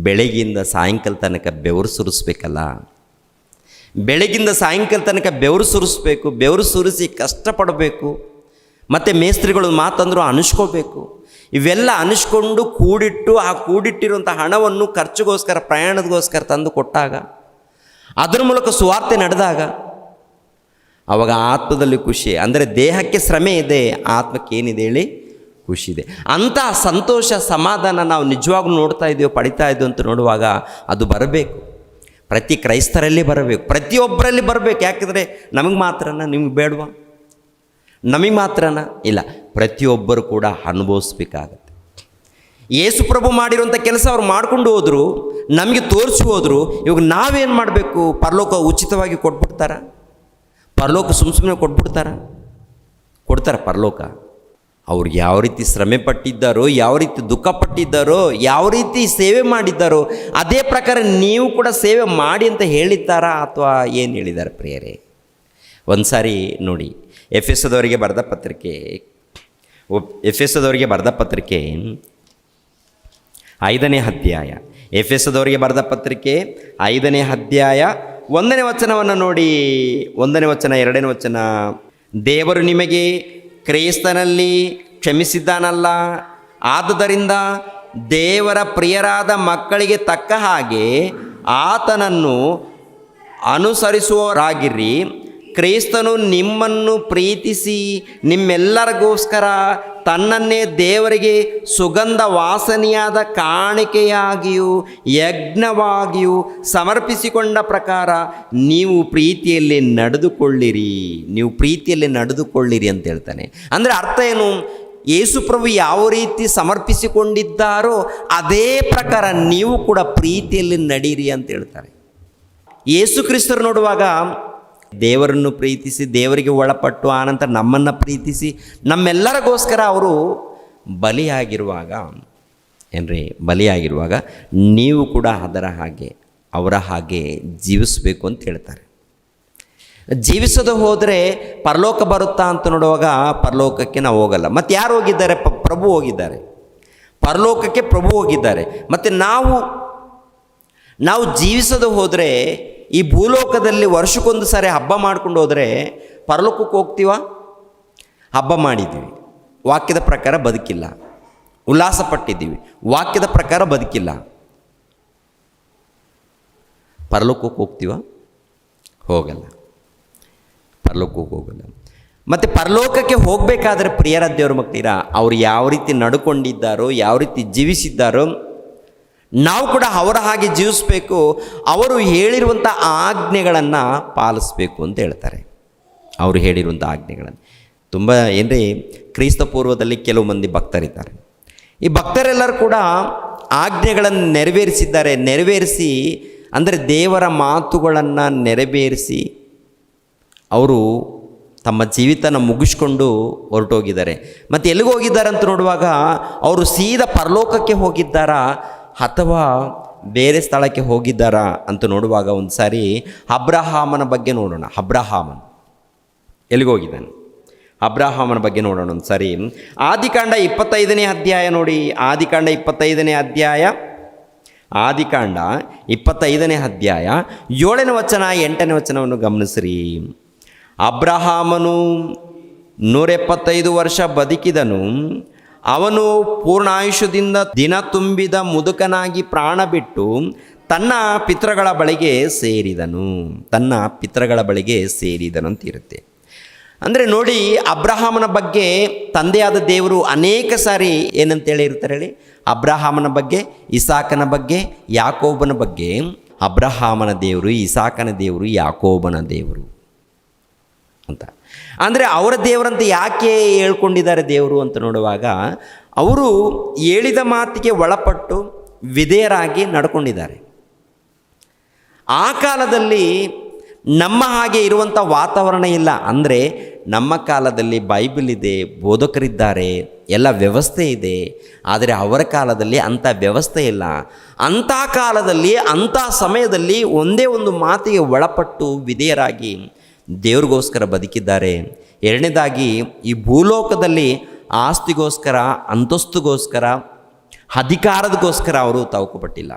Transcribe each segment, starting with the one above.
ಬೆಳಗ್ಗಿಂದ ಸಾಯಂಕಾಲ ತನಕ ಬೆವರು ಸುರಿಸ್ಬೇಕಲ್ಲ. ಬೆಳಗ್ಗಿಂದ ಸಾಯಂಕಾಲ ತನಕ ಬೆವರು ಸುರಿಸ್ಬೇಕು. ಬೆವರು ಸುರಿಸಿ ಕಷ್ಟಪಡಬೇಕು. ಮತ್ತು ಮೇಸ್ತ್ರಿಗಳು ಮಾತಂದರೂ ಅನಿಸ್ಕೋಬೇಕು. ಇವೆಲ್ಲ ಅನಿಸ್ಕೊಂಡು ಕೂಡಿಟ್ಟು ಆ ಕೂಡಿಟ್ಟಿರುವಂಥ ಹಣವನ್ನು ಖರ್ಚಿಗೋಸ್ಕರ ಪ್ರಯಾಣದಗೋಸ್ಕರ ತಂದು ಕೊಟ್ಟಾಗ, ಅದರ ಮೂಲಕ ಸುವಾರ್ತೆ ನಡೆದಾಗ ಆವಾಗ ಆತ್ಮದಲ್ಲಿ ಖುಷಿ. ಅಂದರೆ ದೇಹಕ್ಕೆ ಶ್ರಮೆ ಇದೆ, ಆತ್ಮಕ್ಕೆ ಏನಿದೆ ಹೇಳಿ ಖುಷಿ ಇದೆ. ಅಂಥ ಸಂತೋಷ ಸಮಾಧಾನ ನಾವು ನಿಜವಾಗ್ಲೂ ನೋಡ್ತಾ ಇದ್ದೀವೋ ಪಡಿತಾ ಇದ್ದೀವಿ ಅಂತ ನೋಡುವಾಗ ಅದು ಬರಬೇಕು. ಪ್ರತಿ ಕ್ರೈಸ್ತರಲ್ಲಿ ಬರಬೇಕು, ಪ್ರತಿಯೊಬ್ಬರಲ್ಲಿ ಬರಬೇಕು. ಯಾಕೆಂದರೆ ನಮಗೆ ಮಾತ್ರನ, ನಿಮಗೆ ಬೇಡವಾ? ನಮಗೆ ಮಾತ್ರನ? ಇಲ್ಲ, ಪ್ರತಿಯೊಬ್ಬರು ಕೂಡ ಅನುಭವಿಸ್ಬೇಕಾಗತ್ತೆ. ಯೇಸು ಪ್ರಭು ಮಾಡಿರುವಂಥ ಕೆಲಸ ಅವ್ರು ಮಾಡ್ಕೊಂಡು ಹೋದರು, ನಮಗೆ ತೋರಿಸಿ ಹೋದರು. ಇವಾಗ ನಾವೇನು ಮಾಡಬೇಕು? ಪರಲೋಕ ಉಚಿತವಾಗಿ ಕೊಟ್ಬಿಡ್ತಾರ? ಪರಲೋಕ ಸುಮ್ಮನೆ ಕೊಡ್ತಾರ ಪರಲೋಕ? ಅವ್ರಿಗೆ ಯಾವ ರೀತಿ ಶ್ರಮೆ ಪಟ್ಟಿದ್ದಾರೋ, ಯಾವ ರೀತಿ ದುಃಖ ಪಟ್ಟಿದ್ದಾರೋ, ಯಾವ ರೀತಿ ಸೇವೆ ಮಾಡಿದ್ದಾರೋ ಅದೇ ಪ್ರಕಾರ ನೀವು ಕೂಡ ಸೇವೆ ಮಾಡಿ ಅಂತ ಹೇಳಿದ್ದಾರಾ ಅಥವಾ ಏನು ಹೇಳಿದ್ದಾರೆ ಪ್ರಿಯರೇ? ಒಂದು ಸಾರಿ ನೋಡಿ, ಎಫೆಸದವರಿಗೆ ಬರೆದ ಪತ್ರಿಕೆ 5ನೇ ಅಧ್ಯಾಯ. ಎಫೆಸದವರಿಗೆ ಬರೆದ ಪತ್ರಿಕೆ 5ನೇ ಅಧ್ಯಾಯ 1ನೇ ವಚನವನ್ನು ನೋಡಿ. 1ನೇ ವಚನ, 2ನೇ ವಚನ. ದೇವರು ನಿಮಗೆ ಕ್ರೈಸ್ತನಲ್ಲಿ ಕ್ಷಮಿಸಿದ್ದಾನಲ್ಲ, ಆದುದರಿಂದ ದೇವರ ಪ್ರಿಯರಾದ ಮಕ್ಕಳಿಗೆ ತಕ್ಕ ಹಾಗೆ ಆತನನ್ನು ಅನುಸರಿಸುವವರಾಗಿರಿ. ಕ್ರೈಸ್ತನು ನಿಮ್ಮನ್ನು ಪ್ರೀತಿಸಿ ನಿಮ್ಮೆಲ್ಲರಿಗೋಸ್ಕರ ತನ್ನನ್ನೇ ದೇವರಿಗೆ ಸುಗಂಧ ವಾಸನೆಯಾದ ಕಾಣಿಕೆಯಾಗಿಯೂ ಯಜ್ಞವಾಗಿಯೂ ಸಮರ್ಪಿಸಿಕೊಂಡ ಪ್ರಕಾರ ನೀವು ಪ್ರೀತಿಯಲ್ಲಿ ನಡೆದುಕೊಳ್ಳಿರಿ ಅಂತ ಹೇಳ್ತಾನೆ. ಅಂದರೆ ಅರ್ಥ ಏನು? ಯೇಸು ಪ್ರಭು ಯಾವ ರೀತಿ ಸಮರ್ಪಿಸಿಕೊಂಡಿದ್ದಾರೋ ಅದೇ ಪ್ರಕಾರ ನೀವು ಕೂಡ ಪ್ರೀತಿಯಲ್ಲಿ ನಡೀರಿ ಅಂತ ಹೇಳ್ತಾರೆ. ಯೇಸು ಕ್ರಿಸ್ತರು ನೋಡುವಾಗ ದೇವರನ್ನು ಪ್ರೀತಿಸಿ, ದೇವರಿಗೆ ಒಳಪಟ್ಟು, ಆನಂತರ ನಮ್ಮನ್ನು ಪ್ರೀತಿಸಿ ನಮ್ಮೆಲ್ಲರಿಗೋಸ್ಕರ ಅವರು ಬಲಿಯಾಗಿರುವಾಗ ನೀವು ಕೂಡ ಅವರ ಹಾಗೆ ಜೀವಿಸಬೇಕು ಅಂತ ಹೇಳ್ತಾರೆ. ಜೀವಿಸೋದು ಹೋದರೆ ಪರಲೋಕ ಬರುತ್ತಾ ಅಂತ ನೋಡುವಾಗ ಪರಲೋಕಕ್ಕೆ ನಾವು ಹೋಗಲ್ಲ. ಮತ್ತು ಯಾರು ಹೋಗಿದ್ದಾರೆ? ಪ್ರಭು ಹೋಗಿದ್ದಾರೆ. ಪರಲೋಕಕ್ಕೆ ಪ್ರಭು ಹೋಗಿದ್ದಾರೆ. ಮತ್ತು ನಾವು ಜೀವಿಸೋದು ಹೋದರೆ ಈ ಭೂಲೋಕದಲ್ಲಿ ವರ್ಷಕ್ಕೊಂದು ಸಾರಿ ಹಬ್ಬ ಮಾಡ್ಕೊಂಡು ಹೋದರೆ ಪರಲೋಕಕ್ಕೆ ಹೋಗ್ತೀವ? ಹಬ್ಬ ಮಾಡಿದ್ದೀವಿ, ವಾಕ್ಯದ ಪ್ರಕಾರ ಬದುಕಿಲ್ಲ. ಉಲ್ಲಾಸ ಪಟ್ಟಿದ್ದೀವಿ, ವಾಕ್ಯದ ಪ್ರಕಾರ ಬದುಕಿಲ್ಲ. ಪರಲೋಕಕ್ಕೆ ಹೋಗ್ತೀವ? ಹೋಗಲ್ಲ. ಮತ್ತು ಪರಲೋಕಕ್ಕೆ ಹೋಗಬೇಕಾದ್ರೆ ಪ್ರಿಯರ ದೇವ್ರ ಮಕ್ಕಳಿರ ಅವ್ರು ಯಾವ ರೀತಿ ನಡ್ಕೊಂಡಿದ್ದಾರೋ, ಯಾವ ರೀತಿ ಜೀವಿಸಿದ್ದಾರೋ ನಾವು ಕೂಡ ಅವರ ಹಾಗೆ ಜೀವಿಸಬೇಕು. ಅವರು ಹೇಳಿರುವಂಥ ಆಜ್ಞೆಗಳನ್ನು ಪಾಲಿಸಬೇಕು ಅಂತ ಹೇಳ್ತಾರೆ. ಅವರು ಹೇಳಿರುವಂಥ ಆಜ್ಞೆಗಳನ್ನು ತುಂಬ ಕ್ರೈಸ್ತ ಪೂರ್ವದಲ್ಲಿ ಕೆಲವು ಮಂದಿ ಭಕ್ತರಿದ್ದಾರೆ. ಈ ಭಕ್ತರೆಲ್ಲರೂ ಕೂಡ ಆಜ್ಞೆಗಳನ್ನು ನೆರವೇರಿಸಿ ಅಂದರೆ ದೇವರ ಮಾತುಗಳನ್ನು ನೆರವೇರಿಸಿ ಅವರು ತಮ್ಮ ಜೀವಿತನ ಮುಗಿಸ್ಕೊಂಡು ಹೊರಟೋಗಿದ್ದಾರೆ. ಮತ್ತು ಎಲ್ಲಿಗೆ ಹೋಗಿದ್ದಾರೆ ಅಂತ ನೋಡುವಾಗ ಅವರು ಸೀದಾ ಪರಲೋಕಕ್ಕೆ ಹೋಗಿದ್ದಾರಾ ಅಥವಾ ಬೇರೆ ಸ್ಥಳಕ್ಕೆ ಹೋಗಿದ್ದಾರಾ ಅಂತ ನೋಡುವಾಗ ಒಂದು ಸಾರಿ ಅಬ್ರಹಾಮನ ಬಗ್ಗೆ ನೋಡೋಣ. ಎಲ್ಲಿಗೆ ಹೋಗಿದ್ದಾನೆ? ಅಬ್ರಹಾಮನ ಬಗ್ಗೆ ನೋಡೋಣ ಒಂದು ಸಾರಿ. ಆದಿಕಾಂಡ 25ನೇ ಅಧ್ಯಾಯ ನೋಡಿ. ಆದಿಕಾಂಡ 25ನೇ ಅಧ್ಯಾಯ 7ನೇ ವಚನ 8ನೇ ವಚನವನ್ನು ಗಮನಿಸ್ರಿ. ಅಬ್ರಹಾಮನು 175 ವರ್ಷ ಬದುಕಿದನು. ಅವನು ಪೂರ್ಣಾಯುಷ್ಯದಿಂದ ದಿನ ತುಂಬಿದ ಮುದುಕನಾಗಿ ಪ್ರಾಣ ಬಿಟ್ಟು ತನ್ನ ಪಿತೃಗಳ ಬಳಿಗೆ ಸೇರಿದನು ಅಂತಿರುತ್ತೆ. ಅಂದರೆ ನೋಡಿ, ಅಬ್ರಹಾಮನ ಬಗ್ಗೆ ತಂದೆಯಾದ ದೇವರು ಅನೇಕ ಸಾರಿ ಏನಂತೇಳಿ ಇರ್ತಾರೆ ಹೇಳಿ? ಅಬ್ರಹಾಮನ ಬಗ್ಗೆ, ಇಸಾಕನ ಬಗ್ಗೆ, ಯಾಕೋಬನ ಬಗ್ಗೆ. ಅಬ್ರಹಾಮನ ದೇವರು, ಇಸಾಕನ ದೇವರು, ಯಾಕೋಬನ ದೇವರು ಅಂತ. ಅಂದರೆ ಅವರ ದೇವರಂತ ಯಾಕೆ ಹೇಳ್ಕೊಂಡಿದ್ದಾರೆ ದೇವರು ಅಂತ ನೋಡುವಾಗ ಅವರು ಹೇಳಿದ ಮಾತಿಗೆ ಒಳಪಟ್ಟು ವಿಧೇಯರಾಗಿ ನಡ್ಕೊಂಡಿದ್ದಾರೆ. ಆ ಕಾಲದಲ್ಲಿ ನಮ್ಮ ಹಾಗೆ ಇರುವಂಥ ವಾತಾವರಣ ಇಲ್ಲ. ಅಂದರೆ ನಮ್ಮ ಕಾಲದಲ್ಲಿ ಬೈಬಲ್ ಇದೆ, ಬೋಧಕರಿದ್ದಾರೆ, ಎಲ್ಲ ವ್ಯವಸ್ಥೆ ಇದೆ. ಆದರೆ ಅವರ ಕಾಲದಲ್ಲಿ ಅಂಥ ವ್ಯವಸ್ಥೆ ಇಲ್ಲ. ಅಂಥ ಕಾಲದಲ್ಲಿ ಅಂಥ ಸಮಯದಲ್ಲಿ ಒಂದೇ ಒಂದು ಮಾತಿಗೆ ಒಳಪಟ್ಟು ವಿಧೇಯರಾಗಿ ದೇವ್ರಿಗೋಸ್ಕರ ಬದುಕಿದ್ದಾರೆ. ಎರಡನೇದಾಗಿ ಈ ಭೂಲೋಕದಲ್ಲಿ ಆಸ್ತಿಗೋಸ್ಕರ, ಅಂತಸ್ತುಗೋಸ್ಕರ, ಅಧಿಕಾರದಗೋಸ್ಕರ ಅವರು ತವಕಪಟ್ಟಿಲ್ಲ.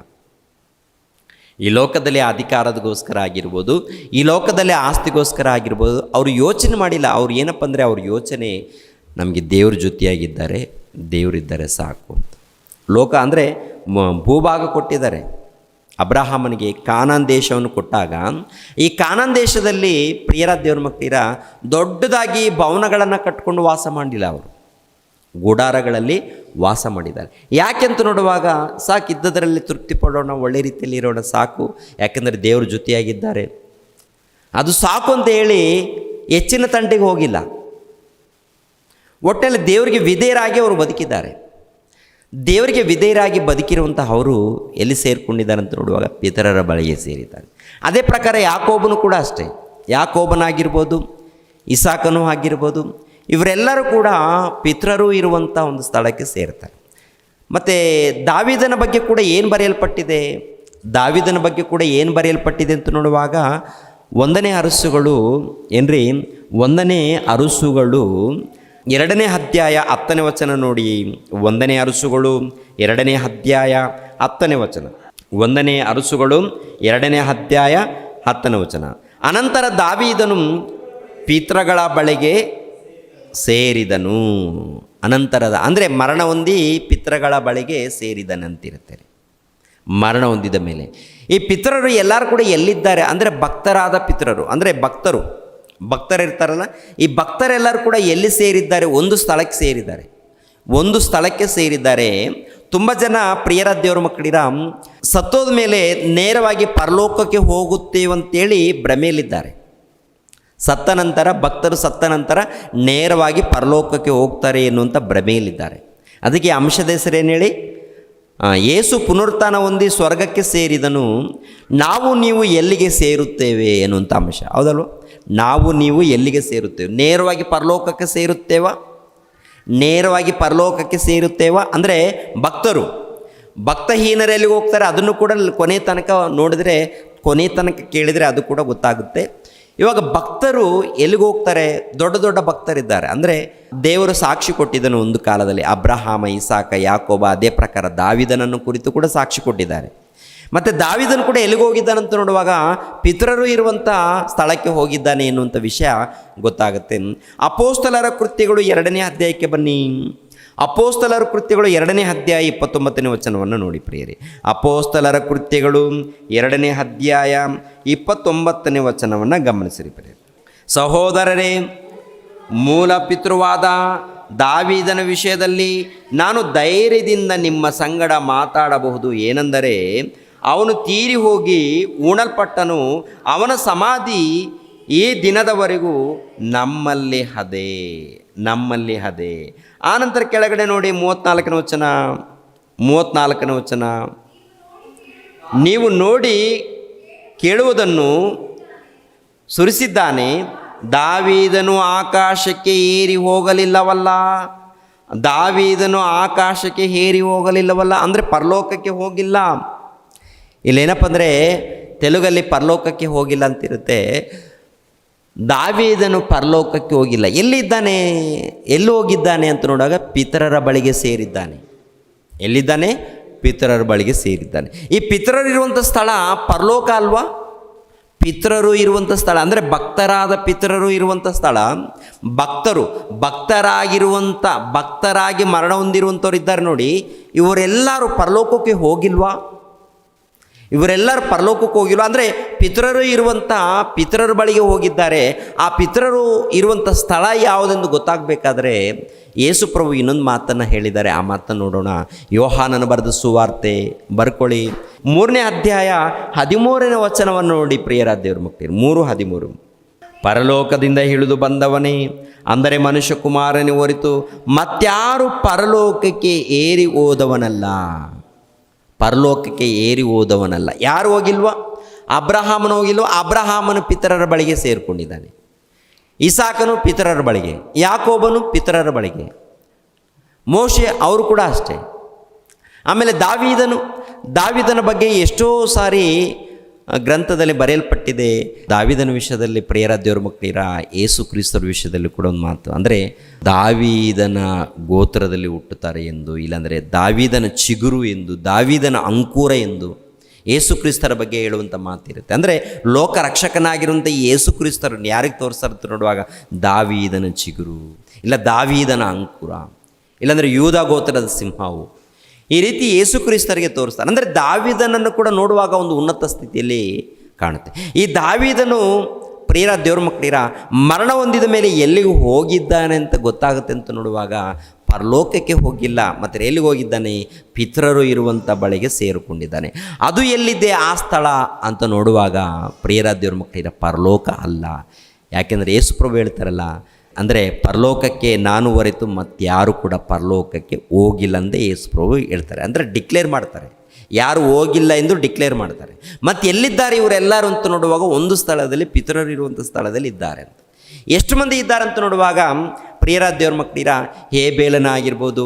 ಈ ಲೋಕದಲ್ಲಿ ಅಧಿಕಾರದಗೋಸ್ಕರ ಆಗಿರ್ಬೋದು, ಈ ಲೋಕದಲ್ಲಿ ಆಸ್ತಿಗೋಸ್ಕರ ಆಗಿರ್ಬೋದು, ಅವರು ಯೋಚನೆ ಮಾಡಿಲ್ಲ. ಅವ್ರು ಏನಪ್ಪ ಅಂದರೆ ಅವ್ರ ಯೋಚನೆ ನಮಗೆ ದೇವ್ರ ಜೊತೆಯಾಗಿದ್ದಾರೆ, ದೇವರಿದ್ದಾರೆ ಸಾಕು ಅಂತ. ಲೋಕ ಅಂದರೆ ಭೂಭಾಗ ಕೊಟ್ಟಿದ್ದಾರೆ ಅಬ್ರಹಾಮನಿಗೆ. ಕಾನಾನ್ ದೇಶವನ್ನು ಕೊಟ್ಟಾಗ ಈ ಕಾನಾನ್ ದೇಶದಲ್ಲಿ ಪ್ರಿಯರ ದೇವ್ರ ಮಕ್ಕಳಿರ ದೊಡ್ಡದಾಗಿ ಭವನಗಳನ್ನು ಕಟ್ಕೊಂಡು ವಾಸ ಮಾಡಿಲ್ಲ. ಅವರು ಗುಡಾರಗಳಲ್ಲಿ ವಾಸ ಮಾಡಿದ್ದಾರೆ. ಯಾಕೆಂತ ನೋಡುವಾಗ ಸಾಕು, ಇದ್ದದರಲ್ಲಿ ತೃಪ್ತಿ ಪಡೋಣ, ಒಳ್ಳೆ ರೀತಿಯಲ್ಲಿ ಇರೋಣ ಸಾಕು, ಯಾಕೆಂದರೆ ದೇವ್ರ ಜೊತೆಯಾಗಿದ್ದಾರೆ, ಅದು ಸಾಕು ಅಂತ ಹೇಳಿ ಹೆಚ್ಚಿನ ತಂಟೆಗೆ ಹೋಗಿಲ್ಲ. ಒಟ್ಟಲ್ಲಿ ದೇವರಿಗೆ ವಿಧೇಯರಾಗಿ ಅವರು ಬದುಕಿದ್ದಾರೆ. ದೇವರಿಗೆ ವಿಧೇಯರಾಗಿ ಬದುಕಿರುವಂಥ ಅವರು ಎಲ್ಲಿ ಸೇರಿಕೊಂಡಿದ್ದಾರೆ ಅಂತ ನೋಡುವಾಗ ಪಿತರರ ಬಳಿಗೆ ಸೇರಿದ್ದಾರೆ. ಅದೇ ಪ್ರಕಾರ ಯಾಕೋಬನು ಕೂಡ ಅಷ್ಟೇ. ಯಾಕೋಬನಾಗಿರ್ಬೋದು, ಇಸಾಕನೂ ಆಗಿರ್ಬೋದು, ಇವರೆಲ್ಲರೂ ಕೂಡ ಪಿತರರು ಇರುವಂಥ ಒಂದು ಸ್ಥಳಕ್ಕೆ ಸೇರ್ತಾರೆ. ಮತ್ತು ದಾವೀದನ ಬಗ್ಗೆ ಕೂಡ ಏನು ಬರೆಯಲ್ಪಟ್ಟಿದೆ, ದಾವೀದನ ಬಗ್ಗೆ ಕೂಡ ಏನು ಬರೆಯಲ್ಪಟ್ಟಿದೆ ಅಂತ ನೋಡುವಾಗ 1ನೇ ಅರಸುಗಳು ಏನ್ರಿ, 1ನೇ ಅರಸುಗಳು 2ನೇ ಅಧ್ಯಾಯ 10ನೇ ವಚನ ನೋಡಿ. 1ನೇ ಅರಸುಗಳು 2ನೇ ಅಧ್ಯಾಯ 10ನೇ ವಚನ. 1ನೇ ಅರಸುಗಳು 2ನೇ ಅಧ್ಯಾಯ 10ನೇ ವಚನ. ಅನಂತರ ದಾವೀದನು ಪಿತೃಗಳ ಬಳಿಗೆ ಸೇರಿದನು. ಅನಂತರದ ಅಂದರೆ ಮರಣ ಹೊಂದಿ ಪಿತೃಗಳ ಬಳಿಗೆ ಸೇರಿದನಂತಿರುತ್ತೆ. ಮರಣ ಹೊಂದಿದ ಮೇಲೆ ಈ ಪಿತರರು ಎಲ್ಲರೂ ಕೂಡ ಎಲ್ಲಿದ್ದಾರೆ ಅಂದರೆ ಭಕ್ತರಾದ ಪಿತರರು, ಅಂದರೆ ಭಕ್ತರಿರ್ತಾರಲ್ಲ, ಈ ಭಕ್ತರೆಲ್ಲರೂ ಕೂಡ ಎಲ್ಲಿ ಸೇರಿದ್ದಾರೆ? ಒಂದು ಸ್ಥಳಕ್ಕೆ ಸೇರಿದ್ದಾರೆ. ಒಂದು ಸ್ಥಳಕ್ಕೆ ಸೇರಿದ್ದಾರೆ. ತುಂಬ ಜನ ಪ್ರಿಯರ ದೇವರ ಮಕ್ಕಳಿರ ಸತ್ತೋದ ಮೇಲೆ ನೇರವಾಗಿ ಪರಲೋಕಕ್ಕೆ ಹೋಗುತ್ತೇವಂತೇಳಿ ಭ್ರಮೆಯಲ್ಲಿದ್ದಾರೆ. ಸತ್ತ ನಂತರ ಭಕ್ತರು ಸತ್ತ ನಂತರ ನೇರವಾಗಿ ಪರಲೋಕಕ್ಕೆ ಹೋಗ್ತಾರೆ ಎನ್ನುವಂಥ ಭ್ರಮೆಯಲ್ಲಿದ್ದಾರೆ. ಅದಕ್ಕೆ ಅಂಶದ ಹೆಸರೇನು ಹೇಳಿ, ಯೇಸು ಪುನರುತ್ಥಾನ ಹೊಂದಿ ಸ್ವರ್ಗಕ್ಕೆ ಸೇರಿದನು, ನಾವು ನೀವು ಎಲ್ಲಿಗೆ ಸೇರುತ್ತೇವೆ ಎನ್ನುವಂಥ ಅಂಶ. ಹೌದಲ್ವ? ನಾವು ನೀವು ಎಲ್ಲಿಗೆ ಸೇರುತ್ತೇವೆ? ನೇರವಾಗಿ ಪರಲೋಕಕ್ಕೆ ಸೇರುತ್ತೇವಾ? ನೇರವಾಗಿ ಪರಲೋಕಕ್ಕೆ ಸೇರುತ್ತೇವಾ ಅಂದರೆ ಭಕ್ತಹೀನರು ಎಲ್ಲಿಗೆ ಹೋಗ್ತಾರೆ ಅದನ್ನು ಕೂಡ ಕೊನೆ ತನಕ ನೋಡಿದರೆ, ಕೊನೆ ತನಕ ಕೇಳಿದರೆ ಅದು ಕೂಡ ಗೊತ್ತಾಗುತ್ತೆ. ಇವಾಗ ಭಕ್ತರು ಎಲ್ಲಿಗೆ ಹೋಗ್ತಾರೆ? ದೊಡ್ಡ ದೊಡ್ಡ ಭಕ್ತರಿದ್ದಾರೆ. ಅಂದರೆ ದೇವರು ಸಾಕ್ಷಿ ಕೊಟ್ಟಿದ್ದನು ಒಂದು ಕಾಲದಲ್ಲಿ. ಅಬ್ರಹಾಮ, ಇಸಾಕ, ಯಾಕೋಬ, ಅದೇ ಪ್ರಕಾರ ದಾವೀದನನ್ನು ಕುರಿತು ಕೂಡ ಸಾಕ್ಷಿ ಕೊಟ್ಟಿದ್ದಾರೆ. ಮತ್ತು ದಾವೀದನು ಕೂಡ ಎಲ್ಲಿಗೆ ಹೋಗಿದ್ದಾನಂತ ನೋಡುವಾಗ ಪಿತರರು ಇರುವಂಥ ಸ್ಥಳಕ್ಕೆ ಹೋಗಿದ್ದಾನೆ ಎನ್ನುವಂಥ ವಿಷಯ ಗೊತ್ತಾಗುತ್ತೆ. ಅಪೋಸ್ತಲರ ಕೃತ್ಯಗಳು 2ನೇ ಅಧ್ಯಾಯಕ್ಕೆ ಬನ್ನಿ. ಅಪೋಸ್ತಲರ ಕೃತ್ಯಗಳು 2ನೇ ಅಧ್ಯಾಯ 29ನೇ ವಚನವನ್ನು ನೋಡಿ ಪ್ರಿಯರೇ. ಅಪೋಸ್ತಲರ ಕೃತ್ಯಗಳು 2ನೇ ಅಧ್ಯಾಯ 29ನೇ ವಚನವನ್ನು ಗಮನಿಸಿರಿ ಪ್ರಿಯರೇ. ಸಹೋದರರೇ, ಮೂಲ ಪಿತೃವಾದ ದಾವೀದನ ವಿಷಯದಲ್ಲಿ ನಾನು ಧೈರ್ಯದಿಂದ ನಿಮ್ಮ ಸಂಗಡ ಮಾತಾಡಬಹುದು. ಏನೆಂದರೆ ಅವನು ತೀರಿ ಹೋಗಿ ಉಣಲ್ಪಟ್ಟನು, ಅವನ ಸಮಾಧಿ ಈ ದಿನದವರೆಗೂ ನಮ್ಮಲ್ಲಿ ಹದೆ. ಆನಂತರ ಕೆಳಗಡೆ ನೋಡಿ 34ನೇ ವಚನ. ನೀವು ನೋಡಿ ಕೇಳುವುದನ್ನು ಸುರಿಸಿದ್ದಾನೆ, ದಾವೀದನು ಆಕಾಶಕ್ಕೆ ಏರಿ ಹೋಗಲಿಲ್ಲವಲ್ಲ. ಅಂದರೆ ಪರಲೋಕಕ್ಕೆ ಹೋಗಿಲ್ಲ. ಇಲ್ಲೇನಪ್ಪ ಅಂದರೆ ತೆಲುಗಲ್ಲಿ ಪರಲೋಕಕ್ಕೆ ಹೋಗಿಲ್ಲ ಅಂತಿರುತ್ತೆ. ದಾವೀದನು ಪರಲೋಕಕ್ಕೆ ಹೋಗಿಲ್ಲ. ಎಲ್ಲಿ ಹೋಗಿದ್ದಾನೆ ಅಂತ ನೋಡುವಾಗ ಪಿತರರ ಬಳಿಗೆ ಸೇರಿದ್ದಾನೆ. ಎಲ್ಲಿದ್ದಾನೆ? ಪಿತರರ ಬಳಿಗೆ ಸೇರಿದ್ದಾನೆ. ಈ ಪಿತರರು ಇರುವಂಥ ಸ್ಥಳ ಪರಲೋಕ ಅಲ್ವಾ? ಪಿತರರು ಇರುವಂಥ ಸ್ಥಳ ಅಂದರೆ ಭಕ್ತರಾದ ಪಿತರರು ಇರುವಂಥ ಸ್ಥಳ. ಭಕ್ತರಾಗಿ ಮರಣ ಹೊಂದಿರುವಂಥವ್ರು ಇದ್ದಾರೆ ನೋಡಿ, ಇವರೆಲ್ಲರೂ ಪರಲೋಕಕ್ಕೆ ಹೋಗಿಲ್ವಾ? ಇವರೆಲ್ಲರೂ ಪರಲೋಕಕ್ಕೆ ಹೋಗಿಲ್ಲ. ಅಂದರೆ ಪಿತರರು ಇರುವಂಥ ಪಿತರರ ಬಳಿಗೆ ಹೋಗಿದ್ದಾರೆ. ಆ ಪಿತರರು ಇರುವಂಥ ಸ್ಥಳ ಯಾವುದೆಂದು ಗೊತ್ತಾಗಬೇಕಾದ್ರೆ ಯೇಸು ಪ್ರಭು ಇನ್ನೊಂದು ಮಾತನ್ನು ಹೇಳಿದ್ದಾರೆ. ಆ ಮಾತನ್ನು ನೋಡೋಣ. ಯೋಹಾನನ ಬರೆದ ಸುವಾರ್ತೆ ಬರ್ಕೊಳ್ಳಿ, 3ನೇ ಅಧ್ಯಾಯ 13ನೇ ವಚನವನ್ನು ನೋಡಿ ಪ್ರಿಯರ ದೇವ್ರ ಮಕ್ಕಳು. 3:13. ಪರಲೋಕದಿಂದ ಇಳಿದು ಬಂದವನೇ, ಅಂದರೆ ಮನುಷ್ಯ ಕುಮಾರನೇ ಹೊರತು ಮತ್ಯಾರು ಪರಲೋಕಕ್ಕೆ ಏರಿ ಹೋದವನಲ್ಲ. ಯಾರು ಹೋಗಿಲ್ವ? ಅಬ್ರಹಾಮನು ಹೋಗಿಲ್ವ? ಅಬ್ರಹಾಮನು ಪಿತರರ ಬಳಿಗೆ ಸೇರಿಕೊಂಡಿದ್ದಾನೆ. ಇಸಾಕನು ಪಿತರರ ಬಳಿಗೆ, ಯಾಕೋಬನು ಪಿತರರ ಬಳಿಗೆ, ಮೋಶೆ ಅವರು ಕೂಡ ಅಷ್ಟೇ. ಆಮೇಲೆ ದಾವೀದನ ಬಗ್ಗೆ ಎಷ್ಟೋ ಸಾರಿ ಗ್ರಂಥದಲ್ಲಿ ಬರೆಯಲ್ಪಟ್ಟಿದೆ. ದಾವೀದನ ವಿಷಯದಲ್ಲಿ ಪ್ರಿಯರ ದೇವರ ಮಕ್ಕಳಿರ ಯೇಸು ಕ್ರಿಸ್ತರ ವಿಷಯದಲ್ಲಿ ಕೂಡ ಒಂದು ಮಾತು, ಅಂದರೆ ದಾವೀದನ ಗೋತ್ರದಲ್ಲಿ ಹುಟ್ಟುತ್ತಾರೆ ಎಂದು, ಇಲ್ಲಾಂದರೆ ದಾವೀದನ ಚಿಗುರು ಎಂದು, ದಾವೀದನ ಅಂಕುರ ಎಂದು ಯೇಸು ಕ್ರಿಸ್ತರ ಬಗ್ಗೆ ಹೇಳುವಂಥ ಮಾತಿರುತ್ತೆ. ಅಂದರೆ ಲೋಕ ರಕ್ಷಕನಾಗಿರುವಂಥ ಈ ಯೇಸು ಕ್ರಿಸ್ತರನ್ನು ಯಾರಿಗೆ ತೋರಿಸ್ತಾರೆ ನೋಡುವಾಗ, ದಾವೀದನ ಚಿಗುರು, ಇಲ್ಲ ದಾವೀದನ ಅಂಕುರ, ಇಲ್ಲಾಂದರೆ ಯೂದ ಗೋತ್ರದ ಸಿಂಹವು, ಈ ರೀತಿ ಯೇಸು ಕ್ರಿಸ್ತರಿಗೆ ತೋರಿಸ್ತಾರೆ. ಅಂದರೆ ದಾವೀದನನ್ನು ಕೂಡ ನೋಡುವಾಗ ಒಂದು ಉನ್ನತ ಸ್ಥಿತಿಯಲ್ಲಿ ಕಾಣುತ್ತೆ. ಈ ದಾವೀದನು ಪ್ರಿಯರ ದೇವ್ರ ಮಕ್ಕಳಿರ ಮರಣ ಹೊಂದಿದ ಮೇಲೆ ಎಲ್ಲಿಗೆ ಹೋಗಿದ್ದಾನೆ ಅಂತ ಗೊತ್ತಾಗುತ್ತೆ ಅಂತ ನೋಡುವಾಗ, ಪರಲೋಕಕ್ಕೆ ಹೋಗಿಲ್ಲ, ಮತ್ತು ಎಲ್ಲಿಗೆ ಹೋಗಿದ್ದಾನೆ, ಪಿತರರು ಇರುವಂಥ ಬಳಿಗೆ ಸೇರಿಕೊಂಡಿದ್ದಾನೆ. ಅದು ಎಲ್ಲಿದೆ ಆ ಸ್ಥಳ ಅಂತ ನೋಡುವಾಗ ಪ್ರಿಯರ ದೇವ್ರ ಮಕ್ಕಳಿರ ಪರಲೋಕ ಅಲ್ಲ. ಯಾಕೆಂದರೆ ಯೇಸು ಪ್ರಭು ಹೇಳ್ತಾರಲ್ಲ, ಅಂದರೆ ಪರಲೋಕಕ್ಕೆ ನಾನು ಹೊರತು ಮತ್ತಾರು ಕೂಡ ಪರಲೋಕಕ್ಕೆ ಹೋಗಿಲ್ಲ ಅಂದೇ ಯೇಸು ಪ್ರಭು ಹೇಳ್ತಾರೆ. ಅಂದರೆ ಡಿಕ್ಲೇರ್ ಮಾಡ್ತಾರೆ, ಯಾರು ಹೋಗಿಲ್ಲ ಎಂದು ಡಿಕ್ಲೇರ್ ಮಾಡ್ತಾರೆ. ಮತ್ತು ಎಲ್ಲಿದ್ದಾರೆ ಇವರೆಲ್ಲರೂ ಅಂತ ನೋಡುವಾಗ, ಒಂದು ಸ್ಥಳದಲ್ಲಿ ಪಿತರರು ಇರುವಂಥ ಸ್ಥಳದಲ್ಲಿ ಇದ್ದಾರೆ ಅಂತ. ಎಷ್ಟು ಮಂದಿ ಇದ್ದಾರೆ ಅಂತ ನೋಡುವಾಗ, ಪ್ರಿಯರ ದೇವ್ರ ಮಕ್ಕಳಿರ ಹೇಬೇಲನಾಗಿರ್ಬೋದು,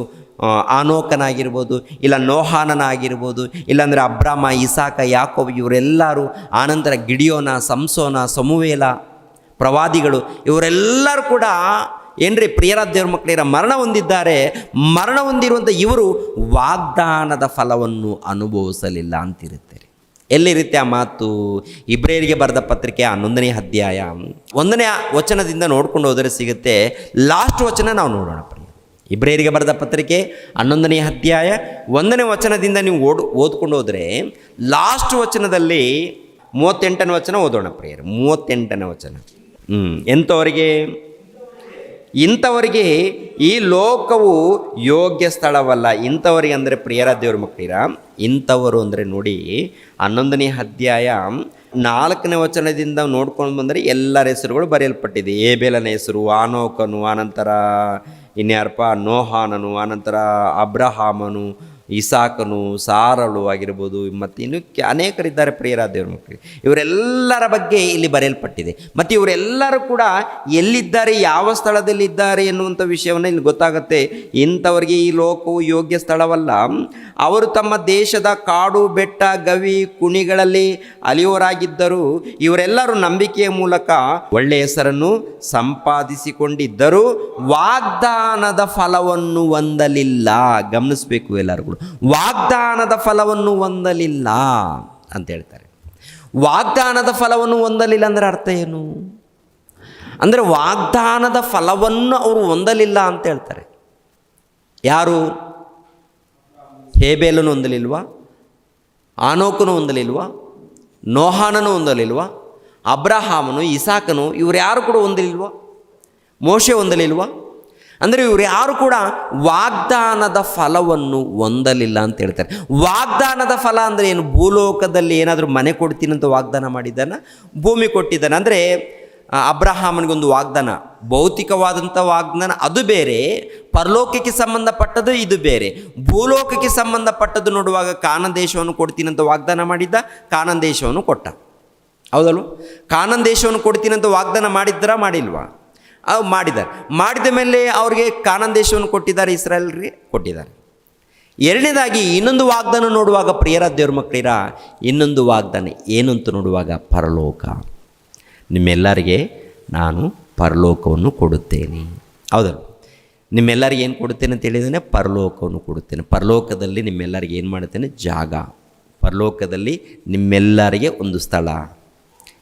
ಆನೋಕನಾಗಿರ್ಬೋದು, ಇಲ್ಲ ನೋಹಾನನಾಗಿರ್ಬೋದು, ಇಲ್ಲಾಂದರೆ ಅಬ್ರಾಮ, ಇಸಾಕ, ಯಾಕೋಬ್, ಇವರೆಲ್ಲರೂ, ಆನಂತರ ಗಿಡಿಯೋನ, ಸಂಸೋನ, ಸಮುವೇಲ, ಪ್ರವಾದಿಗಳು, ಇವರೆಲ್ಲರೂ ಕೂಡ ಏನ್ರಿ ಪ್ರಿಯರ ದೇವ್ರ ಮಕ್ಕಳಿರ ಮರಣ ಹೊಂದಿದ್ದಾರೆ. ಮರಣ ಹೊಂದಿರುವಂಥ ಇವರು ವಾಗ್ದಾನದ ಫಲವನ್ನು ಅನುಭವಿಸಲಿಲ್ಲ ಅಂತಿರುತ್ತೆ. ಎಲ್ಲಿರುತ್ತೆ ಆ ಮಾತು? ಇಬ್ರಿಯರಿಗೆ ಬರೆದ ಪತ್ರಿಕೆ 11ನೇ ಅಧ್ಯಾಯ 1ನೇ ವಚನದಿಂದ ನೋಡ್ಕೊಂಡು ಹೋದರೆ ಸಿಗುತ್ತೆ. ಲಾಸ್ಟ್ ವಚನ ನಾವು ನೋಡೋಣ ಪ್ರಿಯ. ಇಬ್ರಿಯರಿಗೆ ಬರೆದ ಪತ್ರಿಕೆ 11ನೇ ಅಧ್ಯಾಯ 1ನೇ ವಚನದಿಂದ ನೀವು ಓದ್ಕೊಂಡು ಹೋದರೆ ಲಾಸ್ಟ್ ವಚನದಲ್ಲಿ 38ನೇ ವಚನ ಓದೋಣ ಪ್ರಿಯರು. 38ನೇ ವಚನ. ಇಂಥವರಿಗೆ ಈ ಲೋಕವು ಯೋಗ್ಯ ಸ್ಥಳವಲ್ಲ. ಇಂಥವರಿಗೆ ಅಂದರೆ ಪ್ರಿಯರ ದೇವ್ರ ಮಕ್ಕಳಿರ, ಇಂಥವರು ಅಂದರೆ ನೋಡಿ 11ನೇ ಅಧ್ಯಾಯ 4ನೇ ವಚನದಿಂದ ನೋಡ್ಕೊಂಡು ಬಂದರೆ ಎಲ್ಲರ ಹೆಸರುಗಳು ಬರೆಯಲ್ಪಟ್ಟಿದೆ. ಏಬೇಲನ ಹೆಸರು, ಆನೋಕನು, ಆನಂತರ ಇನ್ಯಾರಪ್ಪ ನೋಹಾನನು, ಆನಂತರ ಅಬ್ರಹಾಮನು, ಇಸಾಕನು, ಸಾರಳು ಆಗಿರ್ಬೋದು, ಮತ್ತು ಇನ್ನು ಅನೇಕರಿದ್ದಾರೆ ಪ್ರಿಯರ ದೇವ್ರ ಮಕ್ಕಳಿಗೆ. ಇವರೆಲ್ಲರ ಬಗ್ಗೆ ಇಲ್ಲಿ ಬರೆಯಲ್ಪಟ್ಟಿದೆ. ಮತ್ತು ಇವರೆಲ್ಲರೂ ಕೂಡ ಎಲ್ಲಿದ್ದಾರೆ, ಯಾವ ಸ್ಥಳದಲ್ಲಿದ್ದಾರೆ ಎನ್ನುವಂಥ ವಿಷಯವನ್ನು ಇಲ್ಲಿ ಗೊತ್ತಾಗುತ್ತೆ. ಇಂಥವರಿಗೆ ಈ ಲೋಕವು ಯೋಗ್ಯ ಸ್ಥಳವಲ್ಲ. ಅವರು ತಮ್ಮ ದೇಶದ ಕಾಡು, ಬೆಟ್ಟ, ಗವಿ, ಕುಣಿಗಳಲ್ಲಿ ಅಲಿಯೋರಾಗಿದ್ದರು. ಇವರೆಲ್ಲರೂ ನಂಬಿಕೆಯ ಮೂಲಕ ಒಳ್ಳೆಯ ಹೆಸರನ್ನು ಸಂಪಾದಿಸಿಕೊಂಡಿದ್ದರು, ವಾಗ್ದಾನದ ಫಲವನ್ನು ಹೊಂದಲಿಲ್ಲ. ಗಮನಿಸಬೇಕು ಎಲ್ಲರೂ, ವಾಗ್ದಾನದ ಫಲವನ್ನು ಹೊಂದಲಿಲ್ಲ ಅಂತ ಹೇಳ್ತಾರೆ. ವಾಗ್ದಾನದ ಫಲವನ್ನು ಹೊಂದಲಿಲ್ಲ ಅಂದರೆ ಅರ್ಥ ಏನು? ಅಂದರೆ ವಾಗ್ದಾನದ ಫಲವನ್ನು ಅವರು ಹೊಂದಲಿಲ್ಲ ಅಂತ ಹೇಳ್ತಾರೆ. ಯಾರು? ಹೇಬೇಲನು ಹೊಂದಲಿಲ್ವಾ? ಆನೋಕನು ಹೊಂದಲಿಲ್ವಾ? ನೋಹಾನನು ಹೊಂದಲಿಲ್ವಾ? ಅಬ್ರಹಾಮನು, ಇಸಾಕನು, ಇವರು ಯಾರು ಕೂಡ ಹೊಂದಲಿಲ್ವಾ? ಮೋಶೆ ಹೊಂದಲಿಲ್ವಾ? ಅಂದರೆ ಇವರು ಯಾರು ಕೂಡ ವಾಗ್ದಾನದ ಫಲವನ್ನು ಹೊಂದಲಿಲ್ಲ ಅಂತ ಹೇಳ್ತಾರೆ. ವಾಗ್ದಾನದ ಫಲ ಅಂದರೆ ಏನು? ಭೂಲೋಕದಲ್ಲಿ ಏನಾದರೂ ಮನೆ ಕೊಡ್ತೀನಿ ಅಂತ ವಾಗ್ದಾನ ಮಾಡಿದ್ದಾನ, ಭೂಮಿ ಕೊಟ್ಟಿದ್ದಾನೆ. ಅಂದರೆ ಅಬ್ರಹಾಮನಿಗೊಂದು ವಾಗ್ದಾನ, ಭೌತಿಕವಾದಂಥ ವಾಗ್ದಾನ ಅದು ಬೇರೆ, ಪರಲೋಕಕ್ಕೆ ಸಂಬಂಧಪಟ್ಟದ್ದು ಇದು ಬೇರೆ. ಭೂಲೋಕಕ್ಕೆ ಸಂಬಂಧಪಟ್ಟದ್ದು ನೋಡುವಾಗ ಕಾನಾನ್ ದೇಶವನ್ನು ಕೊಡ್ತೀನಿ ಅಂತ ವಾಗ್ದಾನ ಮಾಡಿದ್ದ, ಕಾನಾನ್ ದೇಶವನ್ನು ಕೊಟ್ಟ. ಹೌದಲ್ವ? ಕಾನಾನ್ ದೇಶವನ್ನು ಕೊಡ್ತೀನಿ ಅಂತ ವಾಗ್ದಾನ ಮಾಡಿದ್ದರಾ, ಮಾಡಿಲ್ವಾ? ಅವು ಮಾಡಿದ್ದಾರೆ. ಮಾಡಿದ ಮೇಲೆ ಅವ್ರಿಗೆ ಕಾನಾನ್ ದೇಶವನ್ನು ಕೊಟ್ಟಿದ್ದಾರೆ, ಇಸ್ರಾಯೇಲ್ರಿಗೆ ಕೊಟ್ಟಿದ್ದಾರೆ. ಎರಡನೇದಾಗಿ ಇನ್ನೊಂದು ವಾಗ್ದಾನ ನೋಡುವಾಗ ಪ್ರಿಯರ ದೇವ್ರ ಮಕ್ಕಳಿರ, ಇನ್ನೊಂದು ವಾಗ್ದಾನ ಏನು ಅಂತ ನೋಡುವಾಗ ಪರಲೋಕ. ನಿಮ್ಮೆಲ್ಲರಿಗೆ ನಾನು ಪರಲೋಕವನ್ನು ಕೊಡುತ್ತೇನೆ. ಹೌದಲ್ಲ? ನಿಮ್ಮೆಲ್ಲರಿಗೆ ಏನು ಕೊಡುತ್ತೇನೆ ಅಂತ ಹೇಳಿದ್ದೇನೆ? ಪರಲೋಕವನ್ನು ಕೊಡುತ್ತೇನೆ. ಪರಲೋಕದಲ್ಲಿ ನಿಮ್ಮೆಲ್ಲರಿಗೆ ಏನು ಮಾಡುತ್ತೇನೆ? ಜಾಗ. ಪರಲೋಕದಲ್ಲಿ ನಿಮ್ಮೆಲ್ಲರಿಗೆ ಒಂದು ಸ್ಥಳ.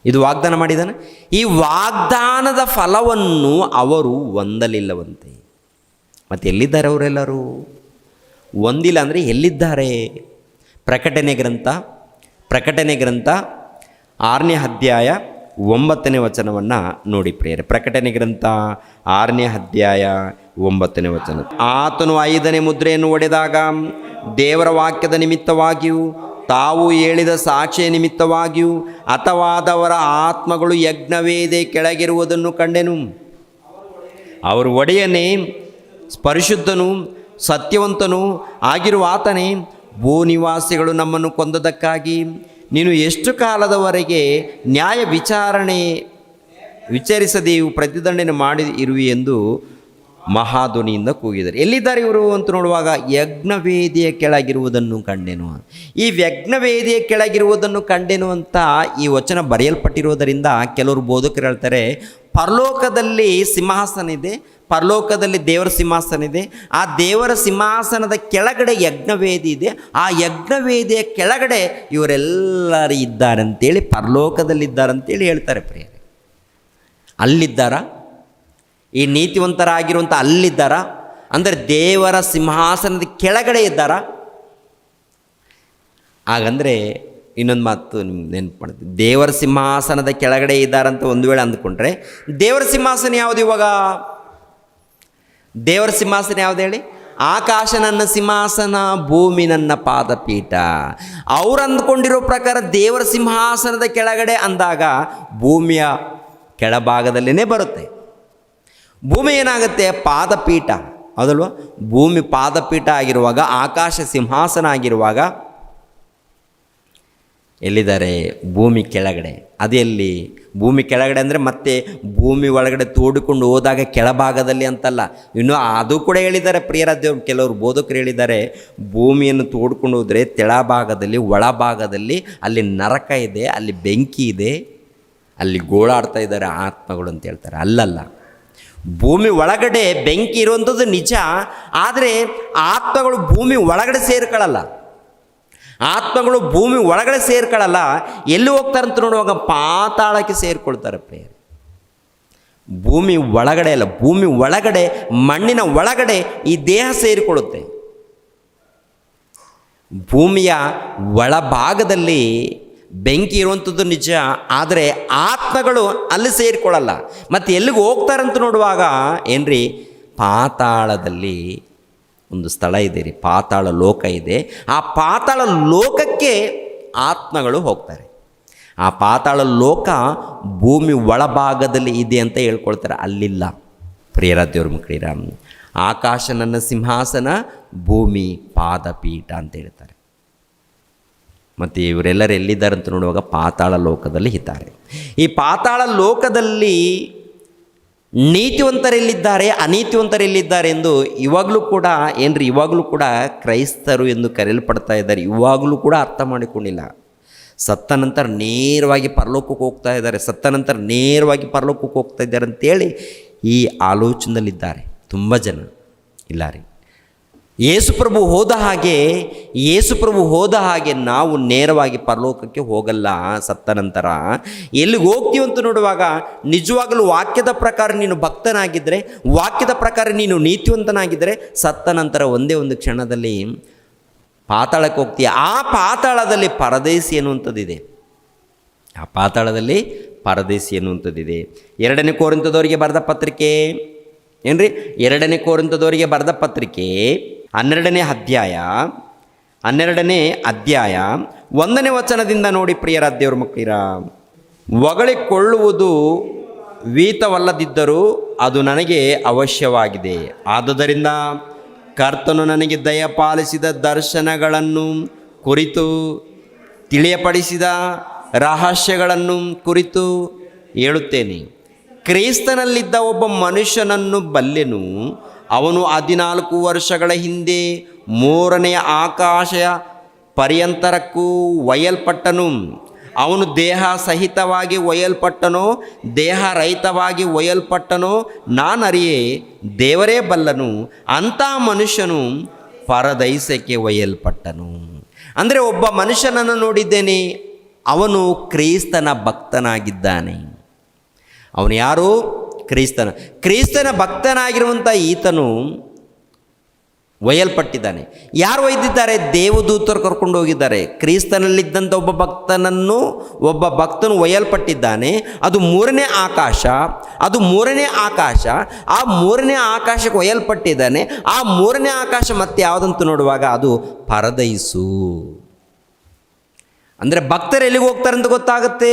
ಇದು ವಾಗ್ದಾನ ಮಾಡಿದ್ದಾನೆ. ಈ ವಾಗ್ದಾನದ ಫಲವನ್ನು ಅವರು ಹೊಂದಲಿಲ್ಲವಂತೆ. ಮತ್ತು ಎಲ್ಲಿದ್ದಾರೆ ಅವರೆಲ್ಲರೂ? ಹೊಂದಿಲ್ಲ ಅಂದರೆ ಎಲ್ಲಿದ್ದಾರೆ? ಪ್ರಕಟಣೆ ಗ್ರಂಥ 6ನೇ ಅಧ್ಯಾಯ 9ನೇ ವಚನವನ್ನು ನೋಡಿ ಪ್ರಿಯರೇ. ಪ್ರಕಟಣೆ ಗ್ರಂಥ 6ನೇ ಅಧ್ಯಾಯ 9ನೇ ವಚನ. ಆತನು 5ನೇ ಮುದ್ರೆಯನ್ನು ಒಡೆದಾಗ ದೇವರ ವಾಕ್ಯದ ನಿಮಿತ್ತವಾಗಿಯೂ ತಾವು ಹೇಳಿದ ಸಾಕ್ಷಿಯ ನಿಮಿತ್ತವಾಗಿಯೂ ಹತವಾದವರ ಆತ್ಮಗಳು ಯಜ್ಞವೇದಿ ಕೆಳಗಿರುವುದನ್ನು ಕಂಡೆನು. ಅವರು ಒಡೆಯನೇ, ಪರಿಶುದ್ಧನು, ಸತ್ಯವಂತನು ಆಗಿರುವ ಆತನೇ, ಭೂನಿವಾಸಿಗಳು ನಮ್ಮನ್ನು ಕೊಂದದಕ್ಕಾಗಿ ನೀನು ಎಷ್ಟು ಕಾಲದವರೆಗೆ ನ್ಯಾಯ ವಿಚಾರಿಸದೆಯೂ ಪ್ರತಿದಂಡನೆ ಮಾಡಿ ಇರುವಿ ಎಂದು ಮಹಾಧ್ವನಿಯಿಂದ ಕೂಗಿದರು. ಎಲ್ಲಿದ್ದಾರೆ ಇವರು ಅಂತ ನೋಡುವಾಗ ಯಜ್ಞವೇದಿಯ ಕೆಳಗಿರುವುದನ್ನು ಕಂಡೆನು. ಈ ಯಜ್ಞವೇದಿಯ ಕೆಳಗಿರುವುದನ್ನು ಕಂಡೆನು ಅಂತ ಈ ವಚನ ಬರೆಯಲ್ಪಟ್ಟಿರುವುದರಿಂದ ಕೆಲವರು ಬೋಧಕರು ಹೇಳ್ತಾರೆ, ಪರಲೋಕದಲ್ಲಿ ಸಿಂಹಾಸನ ಇದೆ, ಪರಲೋಕದಲ್ಲಿ ದೇವರ ಸಿಂಹಾಸನ ಇದೆ. ಆ ದೇವರ ಸಿಂಹಾಸನದ ಕೆಳಗಡೆ ಯಜ್ಞವೇದಿ ಇದೆ. ಆ ಯಜ್ಞವೇದಿಯ ಕೆಳಗಡೆ ಇವರೆಲ್ಲರೂ ಇದ್ದಾರೆ ಅಂತೇಳಿ, ಪರಲೋಕದಲ್ಲಿದ್ದಾರೆ ಅಂತೇಳಿ ಹೇಳ್ತಾರೆ ಪ್ರಿಯರೇ. ಅಲ್ಲಿದ್ದಾರ, ಈ ನೀತಿವಂತರಾಗಿರುವಂಥ ಅಲ್ಲಿದ್ದಾರ ಅಂದರೆ ದೇವರ ಸಿಂಹಾಸನದ ಕೆಳಗಡೆ ಇದ್ದಾರ. ಹಾಗಂದರೆ ಇನ್ನೊಂದು ಮಾತು ನಿಮ್ಗೆ ನೆನಪು ಮಾಡ್ತೀವಿ, ದೇವರ ಸಿಂಹಾಸನದ ಕೆಳಗಡೆ ಇದ್ದಾರಂತ ಒಂದು ವೇಳೆ ಅಂದ್ಕೊಂಡ್ರೆ, ದೇವರ ಸಿಂಹಾಸನ ಯಾವುದು ಇವಾಗ? ದೇವರ ಸಿಂಹಾಸನ ಯಾವುದು ಹೇಳಿ? ಆಕಾಶ ನನ್ನ ಸಿಂಹಾಸನ, ಭೂಮಿ ನನ್ನ ಪಾದಪೀಠ. ಅವ್ರು ಅಂದ್ಕೊಂಡಿರೋ ಪ್ರಕಾರ ದೇವರ ಸಿಂಹಾಸನದ ಕೆಳಗಡೆ ಅಂದಾಗ ಭೂಮಿಯ ಕೆಳಭಾಗದಲ್ಲೇ ಬರುತ್ತೆ. ಭೂಮಿ ಏನಾಗುತ್ತೆ? ಪಾದಪೀಠ, ಹೌದಲ್ವ? ಭೂಮಿ ಪಾದಪೀಠ ಆಗಿರುವಾಗ, ಆಕಾಶ ಸಿಂಹಾಸನ ಆಗಿರುವಾಗ ಎಲ್ಲಿದ್ದಾರೆ? ಭೂಮಿ ಕೆಳಗಡೆ. ಅದೆಲ್ಲಿ? ಭೂಮಿ ಕೆಳಗಡೆ ಅಂದರೆ ಮತ್ತೆ ಭೂಮಿ ಒಳಗಡೆ ತೋಡಿಕೊಂಡು ಹೋದಾಗ ಕೆಳಭಾಗದಲ್ಲಿ ಅಂತಲ್ಲ, ಇನ್ನು ಅದು ಕೂಡ ಹೇಳಿದ್ದಾರೆ ಪ್ರಿಯರ ದೇವರು. ಕೆಲವರು ಬೋಧಕರು ಹೇಳಿದ್ದಾರೆ, ಭೂಮಿಯನ್ನು ತೋಡ್ಕೊಂಡು ಹೋದರೆ ತೆಳಭಾಗದಲ್ಲಿ, ಒಳಭಾಗದಲ್ಲಿ ಅಲ್ಲಿ ನರಕ ಇದೆ, ಅಲ್ಲಿ ಬೆಂಕಿ ಇದೆ, ಅಲ್ಲಿ ಗೋಳಾಡ್ತಾ ಇದ್ದಾರೆ ಆತ್ಮಗಳು ಅಂತ ಹೇಳ್ತಾರೆ. ಅಲ್ಲಲ್ಲ, ಭೂಮಿ ಒಳಗಡೆ ಬೆಂಕಿ ಇರುವಂಥದ್ದು ನಿಜ, ಆದರೆ ಆತ್ಮಗಳು ಭೂಮಿ ಒಳಗಡೆ ಸೇರ್ಕೊಳ್ಳಲ್ಲ. ಆತ್ಮಗಳು ಭೂಮಿ ಒಳಗಡೆ ಸೇರ್ಕೊಳ್ಳಲ್ಲ. ಎಲ್ಲಿ ಹೋಗ್ತಾರಂತ ನೋಡುವಾಗ ಪಾತಾಳಕ್ಕೆ ಸೇರಿಕೊಳ್ತಾರೆ ಪ್ರಿಯರೇ. ಭೂಮಿ ಒಳಗಡೆ ಅಲ್ಲ, ಭೂಮಿ ಒಳಗಡೆ, ಮಣ್ಣಿನ ಒಳಗಡೆ ಈ ದೇಹ ಸೇರಿಕೊಳ್ಳುತ್ತೆ. ಭೂಮಿಯ ಒಳಭಾಗದಲ್ಲಿ ಬೆಂಕಿ ಇರುವಂಥದ್ದು ನಿಜ, ಆದರೆ ಆತ್ಮಗಳು ಅಲ್ಲಿ ಸೇರಿಕೊಳ್ಳಲ್ಲ. ಮತ್ತು ಎಲ್ಲಿಗೆ ಹೋಗ್ತಾರಂತ ನೋಡುವಾಗ ಏನ್ರಿ? ಪಾತಾಳದಲ್ಲಿ ಒಂದು ಸ್ಥಳ ಇದೆ ರೀ, ಪಾತಾಳ ಲೋಕ ಇದೆ. ಆ ಪಾತಾಳ ಲೋಕಕ್ಕೆ ಆತ್ಮಗಳು ಹೋಗ್ತಾರೆ. ಆ ಪಾತಾಳ ಲೋಕ ಭೂಮಿ ಒಳಭಾಗದಲ್ಲಿ ಇದೆ ಅಂತ ಹೇಳ್ಕೊಳ್ತಾರೆ. ಅಲ್ಲಿಲ್ಲ ಪ್ರಿಯರ ದೇವ್ರ ಮಕ್ಕಳಿರ. ಆಕಾಶ ನನ್ನ ಸಿಂಹಾಸನ, ಭೂಮಿ ಪಾದಪೀಠ ಅಂತ ಹೇಳ್ತಾರೆ. ಮತ್ತು ಇವರೆಲ್ಲರೂ ಎಲ್ಲಿದ್ದಾರೆ ಅಂತ ನೋಡುವಾಗ ಪಾತಾಳ ಲೋಕದಲ್ಲಿ ಇದ್ದಾರೆ. ಈ ಪಾತಾಳ ಲೋಕದಲ್ಲಿ ನೀತಿವಂತರೆಲ್ಲಿದ್ದಾರೆ, ಅನೀತಿವಂತರೆಲ್ಲಿದ್ದಾರೆ ಎಂದು ಇವಾಗಲೂ ಕೂಡ ಏನ್ರಿ, ಇವಾಗಲೂ ಕೂಡ ಕ್ರೈಸ್ತರು ಎಂದು ಕರೆಯಲ್ಪಡ್ತಾ ಇದ್ದಾರೆ. ಇವಾಗಲೂ ಕೂಡ ಅರ್ಥ ಮಾಡಿಕೊಂಡಿಲ್ಲ. ಸತ್ತ ನಂತರ ನೇರವಾಗಿ ಪರಲೋಕಕ್ಕೆ ಹೋಗ್ತಾ ಇದ್ದಾರೆ, ಸತ್ತ ನಂತರ ನೇರವಾಗಿ ಪರಲೋಕಕ್ಕೆ ಹೋಗ್ತಾ ಇದ್ದಾರೆ ಅಂತೇಳಿ ಈ ಆಲೋಚನೆಯಲ್ಲಿದ್ದಾರೆ ತುಂಬ ಜನ. ಇಲ್ಲ ರೀ, ಯೇಸುಪ್ರಭು ಹೋದ ಹಾಗೆ ನಾವು ನೇರವಾಗಿ ಪರಲೋಕಕ್ಕೆ ಹೋಗಲ್ಲ. ಸತ್ತ ನಂತರ ಎಲ್ಲಿಗೆ ಹೋಗ್ತೀವಂತ ನೋಡುವಾಗ, ನಿಜವಾಗಲೂ ವಾಕ್ಯದ ಪ್ರಕಾರ ನೀನು ಭಕ್ತನಾಗಿದ್ದರೆ, ವಾಕ್ಯದ ಪ್ರಕಾರ ನೀನು ನೀತಿವಂತನಾಗಿದ್ದರೆ, ಸತ್ತ ನಂತರ ಒಂದೇ ಒಂದು ಕ್ಷಣದಲ್ಲಿ ಪಾತಾಳಕ್ಕೆ ಹೋಗ್ತೀಯ. ಆ ಪಾತಾಳದಲ್ಲಿ ಪರದೇಶಿ ಎನ್ನುವಂಥದ್ದಿದೆ. ಆ ಪಾತಾಳದಲ್ಲಿ ಪರದೇಶಿ ಎನ್ನುವಂಥದ್ದಿದೆ. 2 ಕೊರಿಂಥದವರಿಗೆ ಬರೆದ ಪತ್ರಿಕೆ ಏನ್ರಿ? 2 ಕೊರಿಂಥದವರಿಗೆ ಬರೆದ ಪತ್ರಿಕೆ 12ನೇ ಅಧ್ಯಾಯ 1ನೇ ವಚನದಿಂದ ನೋಡಿ ಪ್ರಿಯರ ದೇವ್ರ ಮಕ್ಕಳಿರ. ಹೊಗಳಿಕೊಳ್ಳುವುದು ವೀತವಲ್ಲದಿದ್ದರೂ ಅದು ನನಗೆ ಅವಶ್ಯವಾಗಿದೆ. ಆದುದರಿಂದ ಕರ್ತನು ನನಗೆ ದಯಪಾಲಿಸಿದ ದರ್ಶನಗಳನ್ನು ಕುರಿತು, ತಿಳಿಯಪಡಿಸಿದ ರಹಸ್ಯಗಳನ್ನು ಕುರಿತು ಹೇಳುತ್ತೇನೆ. ಕ್ರಿಸ್ತನಲ್ಲಿದ್ದ ಒಬ್ಬ ಮನುಷ್ಯನನ್ನು ಬಲ್ಲೆನು. ಅವನು 14 ವರ್ಷಗಳ ಹಿಂದೆ 3ನೇ ಆಕಾಶ ಪರ್ಯಂತರಕ್ಕೂ ಒಯ್ಯಲ್ಪಟ್ಟನು. ಅವನು ದೇಹ ಸಹಿತವಾಗಿ ಒಯ್ಯಲ್ಪಟ್ಟನೋ, ದೇಹ ರಹಿತವಾಗಿ ಒಯ್ಯಲ್ಪಟ್ಟನೋ ನಾನರಿಯೇ, ದೇವರೇ ಬಲ್ಲನು. ಅಂಥ ಮನುಷ್ಯನು ಪರದೈಸಕ್ಕೆ ಒಯ್ಯಲ್ಪಟ್ಟನು. ಅಂದರೆ ಒಬ್ಬ ಮನುಷ್ಯನನ್ನು ನೋಡಿದ್ದೇನೆ, ಅವನು ಕ್ರಿಸ್ತನ ಭಕ್ತನಾಗಿದ್ದಾನೆ. ಅವನು ಯಾರು? ಕ್ರಿಸ್ತನ ಭಕ್ತನಾಗಿರುವಂಥ ಈತನು ಒಯ್ಯಲ್ಪಟ್ಟಿದ್ದಾನೆ. ಯಾರು ಒಯ್ದಿದ್ದಾರೆ? ದೇವದೂತರು ಕರ್ಕೊಂಡು ಹೋಗಿದ್ದಾರೆ. ಕ್ರಿಸ್ತನಲ್ಲಿದ್ದಂಥ ಒಬ್ಬ ಭಕ್ತನು ಒಯ್ಯಲ್ಪಟ್ಟಿದ್ದಾನೆ. ಅದು 3ನೇ ಆಕಾಶ. ಆ 3ನೇ ಆಕಾಶಕ್ಕೆ ಒಯ್ಯಲ್ಪಟ್ಟಿದ್ದಾನೆ. ಆ 3ನೇ ಆಕಾಶ ಮತ್ತೆ ಯಾವುದಂತ ನೋಡುವಾಗ ಅದು ಪರದೈಸು. ಅಂದರೆ ಭಕ್ತರು ಎಲ್ಲಿಗೆ ಹೋಗ್ತಾರಂತ ಗೊತ್ತಾಗುತ್ತೆ,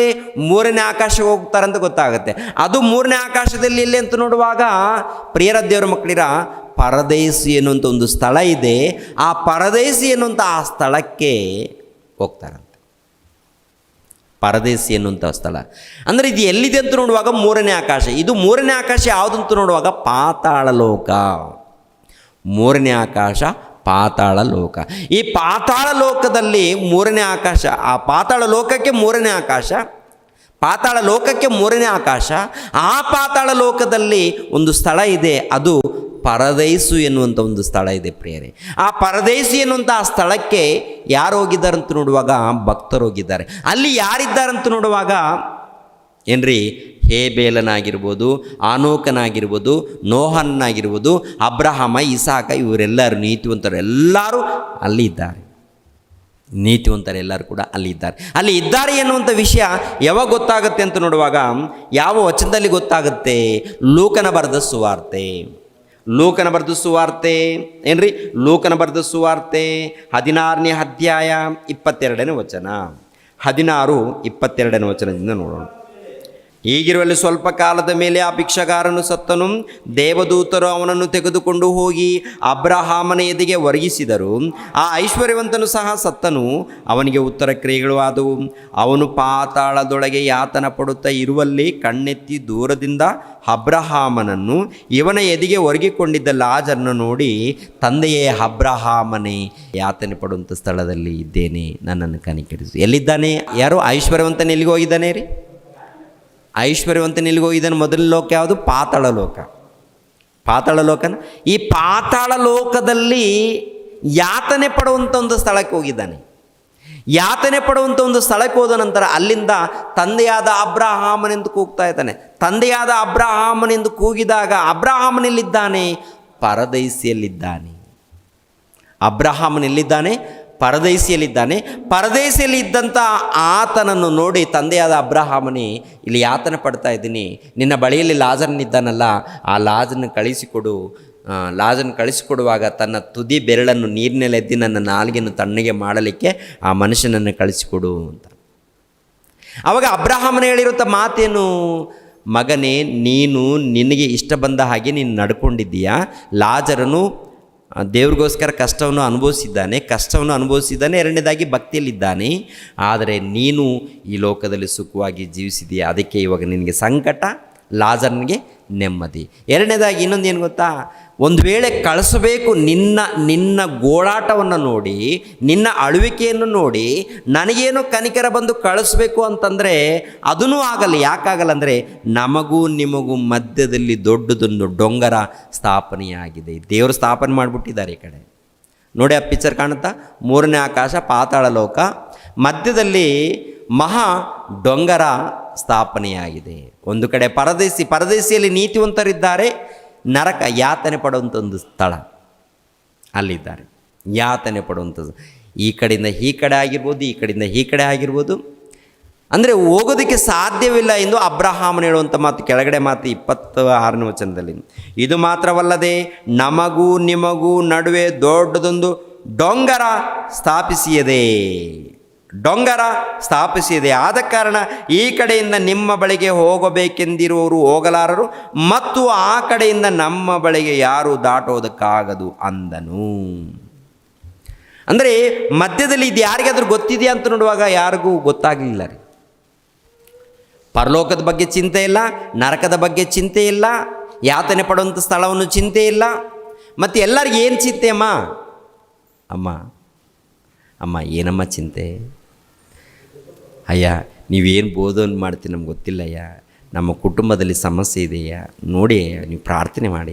3ನೇ ಆಕಾಶಕ್ಕೆ ಹೋಗ್ತಾರಂತ ಗೊತ್ತಾಗುತ್ತೆ. ಅದು 3ನೇ ಆಕಾಶದಲ್ಲಿ ಎಲ್ಲಿ ಅಂತ ನೋಡುವಾಗ ಪ್ರಿಯರ ದೇವರ ಮಕ್ಕಳಿರ, ಪರದೇಶಿ ಎನ್ನುವಂಥ ಒಂದು ಸ್ಥಳ ಇದೆ. ಆ ಪರದೇಶಿ ಎನ್ನುವಂಥ ಆ ಸ್ಥಳಕ್ಕೆ ಹೋಗ್ತಾರಂತೆ. ಪರದೇಶಿ ಎನ್ನುವಂಥ ಸ್ಥಳ ಅಂದರೆ ಇದು ಎಲ್ಲಿದೆ ಅಂತ ನೋಡುವಾಗ 3ನೇ ಆಕಾಶ. ಇದು 3ನೇ ಆಕಾಶ ಯಾವುದಂತ ನೋಡುವಾಗ ಪಾತಾಳ ಲೋಕ. 3ನೇ ಆಕಾಶ ಪಾತಾಳ ಲೋಕ. ಈ ಪಾತಾಳ ಲೋಕದಲ್ಲಿ 3ನೇ ಆಕಾಶ, ಆ ಪಾತಾಳ ಲೋಕಕ್ಕೆ 3ನೇ ಆಕಾಶ, ಪಾತಾಳ ಲೋಕಕ್ಕೆ ಮೂರನೇ ಆಕಾಶ. ಆ ಪಾತಾಳ ಲೋಕದಲ್ಲಿ ಒಂದು ಸ್ಥಳ ಇದೆ, ಅದು ಪರದೈಸು ಎನ್ನುವಂಥ ಒಂದು ಸ್ಥಳ ಇದೆ ಪ್ರಿಯರೇ. ಆ ಪರದೈಸು ಎನ್ನುವಂಥ ಆ ಸ್ಥಳಕ್ಕೆ ಯಾರು ಹೋಗಿದ್ದಾರಂತ ನೋಡುವಾಗ ಭಕ್ತರು ಹೋಗಿದ್ದಾರೆ. ಅಲ್ಲಿ ಯಾರಿದ್ದಾರಂತ ನೋಡುವಾಗ ಏನ್ರಿ, ಹೇಬೇಲನಾಗಿರ್ಬೋದು, ಆನೋಕನಾಗಿರ್ಬೋದು, ನೋಹನ್ನಾಗಿರ್ಬೋದು, ಅಬ್ರಹಾಮ, ಇಸಾಕ, ಇವರೆಲ್ಲರೂ ನೀತಿವಂತರು ಎಲ್ಲರೂ ಅಲ್ಲಿ ಇದ್ದಾರೆ. ನೀತಿವಂತರು ಎಲ್ಲರೂ ಕೂಡ ಅಲ್ಲಿ ಇದ್ದಾರೆ. ಅಲ್ಲಿ ಇದ್ದಾರೆ ಎನ್ನುವಂಥ ವಿಷಯ ಯಾವಾಗ ಗೊತ್ತಾಗುತ್ತೆ ಅಂತ ನೋಡುವಾಗ ಯಾವ ವಚನದಲ್ಲಿ ಗೊತ್ತಾಗುತ್ತೆ? ಲೂಕನ ಬರೆದ ಸುವಾರ್ತೆ. ಲೂಕನ ಬರೆದ ಸುವಾರ್ತೆ ಏನ್ರಿ? ಲೂಕನ ಬರೆದ ಸುವಾರ್ತೆ 16ನೇ ಅಧ್ಯಾಯ 22ನೇ ವಚನ. 16:22ನೇ ವಚನದಿಂದ ನೋಡೋಣ. ಹೀಗಿರುವಲ್ಲಿ ಸ್ವಲ್ಪ ಕಾಲದ ಮೇಲೆ ಆ ಭಿಕ್ಷಗಾರನು ಸತ್ತನು. ದೇವದೂತರು ಅವನನ್ನು ತೆಗೆದುಕೊಂಡು ಹೋಗಿ ಅಬ್ರಹಾಮನ ಎದೆಗೆ ಒರಗಿಸಿದರು. ಆ ಐಶ್ವರ್ಯವಂತನು ಸಹ ಸತ್ತನು. ಅವನಿಗೆ ಉತ್ತರ ಕ್ರಿಯೆಗಳು ಆದವು. ಅವನು ಪಾತಾಳದೊಳಗೆ ಯಾತನ ಪಡುತ್ತಾ ಇರುವಲ್ಲಿ ಕಣ್ಣೆತ್ತಿ ದೂರದಿಂದ ಅಬ್ರಹಾಮನನ್ನು ಇವನ ಎದೆಗೆ ಒರಗಿಕೊಂಡಿದ್ದ ಲಾಜರನ್ನು ನೋಡಿ, ತಂದೆಯೇ ಅಬ್ರಹಾಮನೇ, ಯಾತನೆ ಪಡುವಂಥ ಸ್ಥಳದಲ್ಲಿ ಇದ್ದೇನೆ, ನನ್ನನ್ನು ಕನಿಕರಿಸು. ಎಲ್ಲಿದ್ದಾನೆ? ಯಾರು? ಐಶ್ವರ್ಯವಂತನ ಎಲ್ಲಿಗೆ ಹೋಗಿದ್ದಾನೆ ರೀ? ಐಶ್ವರ್ಯವಂತನ ಎಲ್ಲಿಗೆ ಹೋಗಿದ್ದಾನೆ? ಮೊದಲ ಲೋಕ ಯಾವುದು? ಪಾತಾಳ ಲೋಕ. ಪಾತಾಳ ಲೋಕನ ಈ ಪಾತಾಳ ಲೋಕದಲ್ಲಿ ಯಾತನೆ ಪಡುವಂಥ ಒಂದು ಸ್ಥಳಕ್ಕೆ ಹೋಗಿದ್ದಾನೆ. ಯಾತನೆ ಪಡುವಂಥ ಒಂದು ಸ್ಥಳಕ್ಕೆ ಹೋದ ನಂತರ ಅಲ್ಲಿಂದ ತಂದೆಯಾದ ಅಬ್ರಹಾಮನೆಂದು ಕೂಗ್ತಾ ಇದ್ದಾನೆ. ತಂದೆಯಾದ ಅಬ್ರಹಾಮನೆಂದು ಕೂಗಿದಾಗ ಅಬ್ರಹಾಮನೆಲ್ಲಿದ್ದಾನೆ? ಪರದೈಸಿಯಲ್ಲಿದ್ದಾನೆ. ಅಬ್ರಹಾಮನೆಲ್ಲಿದ್ದಾನೆ? ಪರದೈಸಿಯಲ್ಲಿದ್ದಾನೆ. ಪರದೈಸಿಯಲ್ಲಿ ಇದ್ದಂಥ ಆತನನ್ನು ನೋಡಿ ತಂದೆಯಾದ ಅಬ್ರಹಾಮನೇ, ಇಲ್ಲಿ ಯಾತನೆ ಪಡ್ತಾ ಇದ್ದೀನಿ, ನಿನ್ನ ಬಳಿಯಲ್ಲಿ ಲಾಜರನಿದ್ದಾನಲ್ಲ, ಆ ಲಾಜರನ್ನು ಕಳಿಸಿಕೊಡು. ಲಾಜರನ್ನು ಕಳಿಸಿಕೊಡುವಾಗ ತನ್ನ ತುದಿ ಬೆರಳನ್ನು ನೀರಿನಲ್ಲೆದ್ದಿ ನನ್ನ ನಾಲಿಗೆಯನ್ನು ತಣ್ಣಗೆ ಮಾಡಲಿಕ್ಕೆ ಆ ಮನುಷ್ಯನನ್ನು ಕಳಿಸಿಕೊಡು ಅಂತ. ಆವಾಗ ಅಬ್ರಹಾಮನ ಹೇಳಿರುವಂಥ ಮಾತೇನು? ಮಗನೇ, ನೀನು ನಿನಗೆ ಇಷ್ಟ ಬಂದ ಹಾಗೆ ನೀನು ನಡ್ಕೊಂಡಿದ್ದೀಯಾ. ಲಾಜರನು ದೇವ್ರಿಗೋಸ್ಕರ ಕಷ್ಟವನ್ನು ಅನುಭವಿಸಿದ್ದಾನೆ. ಎರಡನೇದಾಗಿ ಭಕ್ತಿಯಲ್ಲಿದ್ದಾನೆ. ಆದರೆ ನೀನು ಈ ಲೋಕದಲ್ಲಿ ಸುಖವಾಗಿ ಜೀವಿಸಿದೀಯ. ಅದಕ್ಕೆ ಇವಾಗ ನಿನಗೆ ಸಂಕಟ, ಲಾಜರನಿಗೆ ನೆಮ್ಮದಿ. ಎರಡನೇದಾಗಿ ಇನ್ನೊಂದು ಏನು ಗೊತ್ತಾ? ಒಂದು ವೇಳೆ ಕಳಿಸಬೇಕು, ನಿನ್ನ ಗೋಳಾಟವನ್ನು ನೋಡಿ, ನಿನ್ನ ಅಳುವಿಕೆಯನ್ನು ನೋಡಿ ನನಗೇನೋ ಕನಿಕರ ಬಂದು ಕಳಿಸ್ಬೇಕು ಅಂತಂದರೆ ಅದೂ ಆಗಲ್ಲ. ಯಾಕಾಗಲ್ಲ ಅಂದರೆ ನಮಗೂ ನಿಮಗೂ ಮಧ್ಯದಲ್ಲಿ ದೊಡ್ಡದೊಂದು ಡೊಂಗರ ಸ್ಥಾಪನೆಯಾಗಿದೆ. ದೇವರು ಸ್ಥಾಪನೆ ಮಾಡಿಬಿಟ್ಟಿದ್ದಾರೆ. ಈ ಕಡೆ ನೋಡಿ, ಆ ಪಿಕ್ಚರ್ ಕಾಣುತ್ತಾ? ಮೂರನೇ ಆಕಾಶ, ಪಾತಾಳ ಲೋಕ, ಮಧ್ಯದಲ್ಲಿ ಮಹಾ ಡೊಂಗರ ಸ್ಥಾಪನೆಯಾಗಿದೆ. ಒಂದು ಕಡೆ ಪರದೇಶಿಯಲ್ಲಿ ನೀತಿವಂತರಿದ್ದಾರೆ. ನರಕ, ಯಾತನೆ ಪಡುವಂಥ ಒಂದು ಸ್ಥಳ ಅಲ್ಲಿದ್ದಾರೆ. ಯಾತನೆ ಪಡುವಂಥದ್ದು ಈ ಕಡೆಯಿಂದ ಈ ಕಡೆ ಆಗಿರ್ಬೋದು, ಈ ಕಡೆಯಿಂದ ಈ ಕಡೆ ಆಗಿರ್ಬೋದು. ಅಂದರೆ ಹೋಗೋದಕ್ಕೆ ಸಾಧ್ಯವಿಲ್ಲ ಎಂದು ಅಬ್ರಹಾಮನು ಹೇಳುವಂಥ ಮಾತು, ಕೆಳಗಡೆ ಮಾತು 26ನೇ ವಚನದಲ್ಲಿ. ಇದು ಮಾತ್ರವಲ್ಲದೆ ನಮಗೂ ನಿಮಗೂ ನಡುವೆ ದೊಡ್ಡದೊಂದು ಡೊಂಗರ ಸ್ಥಾಪಿಸಿದೆ. ಆದ ಕಾರಣ ಈ ಕಡೆಯಿಂದ ನಿಮ್ಮ ಬಳಿಗೆ ಹೋಗಬೇಕೆಂದಿರುವವರು ಹೋಗಲಾರರು, ಮತ್ತು ಆ ಕಡೆಯಿಂದ ನಮ್ಮ ಬಳಿಗೆ ಯಾರು ದಾಟೋದಕ್ಕಾಗದು ಅಂದನು. ಅಂದರೆ ಮಧ್ಯದಲ್ಲಿ ಇದು ಯಾರಿಗಾದ್ರೂ ಗೊತ್ತಿದೆಯಾ ಅಂತ ನೋಡುವಾಗ ಯಾರಿಗೂ ಗೊತ್ತಾಗಲಿಲ್ಲ ರೀ. ಪರಲೋಕದ ಬಗ್ಗೆ ಚಿಂತೆ ಇಲ್ಲ, ನರಕದ ಬಗ್ಗೆ ಚಿಂತೆ ಇಲ್ಲ, ಯಾತನೆ ಪಡುವಂಥ ಸ್ಥಳವನ್ನು ಚಿಂತೆ ಇಲ್ಲ. ಮತ್ತು ಎಲ್ಲರಿಗೂ ಏನು ಚಿಂತೆ? ಅಮ್ಮ ಏನಮ್ಮ ಚಿಂತೆ? ಅಯ್ಯ, ನೀವೇನು ಬೋಧನೆ ಮಾಡ್ತೀವಿ ನಮ್ಗೆ ಗೊತ್ತಿಲ್ಲಯ್ಯ, ನಮ್ಮ ಕುಟುಂಬದಲ್ಲಿ ಸಮಸ್ಯೆ ಇದೆಯಾ ನೋಡಿ, ನೀವು ಪ್ರಾರ್ಥನೆ ಮಾಡಿ.